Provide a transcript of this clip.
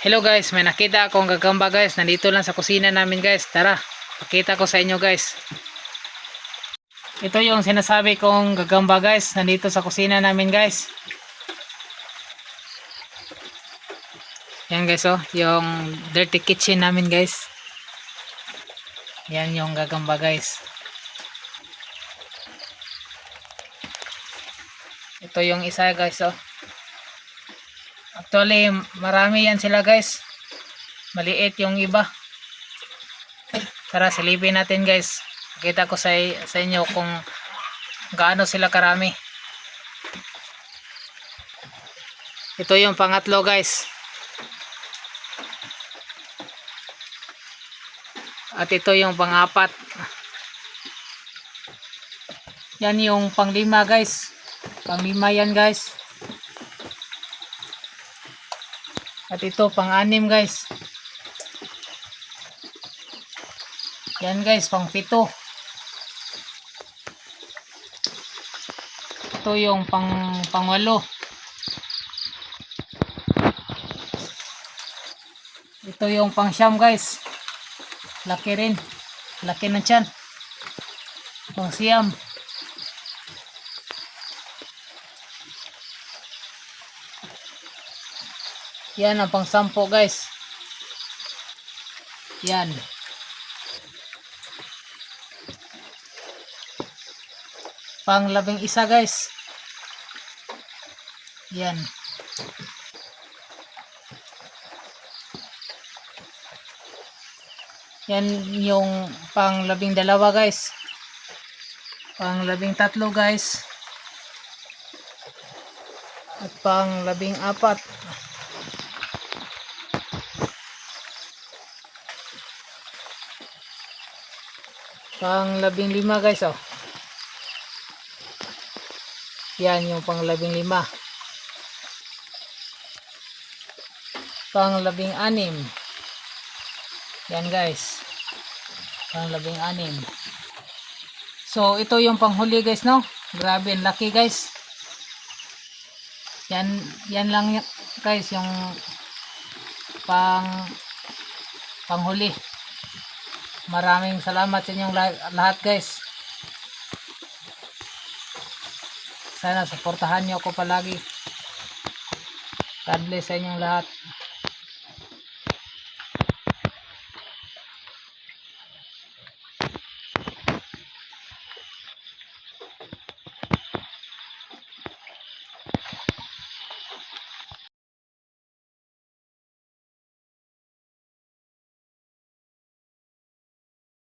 Hello guys, may nakita akong gagamba guys. Nandito lang sa kusina namin guys. Tara, pakita ko sa inyo guys. Ito yung sinasabi kong gagamba guys. Nandito sa kusina namin guys. Yan guys oh, yung dirty kitchen namin guys. Yan yung gagamba guys. Ito yung isa guys oh. Actually, marami yan sila guys. Maliit yung iba. Tara, silipin natin guys. Pakita ko sa inyo kung gaano sila karami. Ito yung pangatlo guys. At ito yung pangapat. Yan yung panglima guys. Panglima yan guys. At ito pang-anim guys. Yan guys, pang-pito. Ito yung pang-walo. Ito yung pang-siyam guys. Laki rin. Laki ng tiyan. Pang-siyam. Yan ang pang-sampo guys. Yan. Pang-11 guys. Yan. Yan yung pang-12 guys. Pang-13 guys. At pang-14. Pang-15 guys oh. Yan yung pang-15. Pang-16. Yan guys. Pang-16. So ito yung panghuli guys no. Grabe, ang laki guys. Yan lang guys yung panghuli. Maraming salamat sa inyong lahat guys. Sana suportahan niyo ako palagi. God bless sa inyong lahat.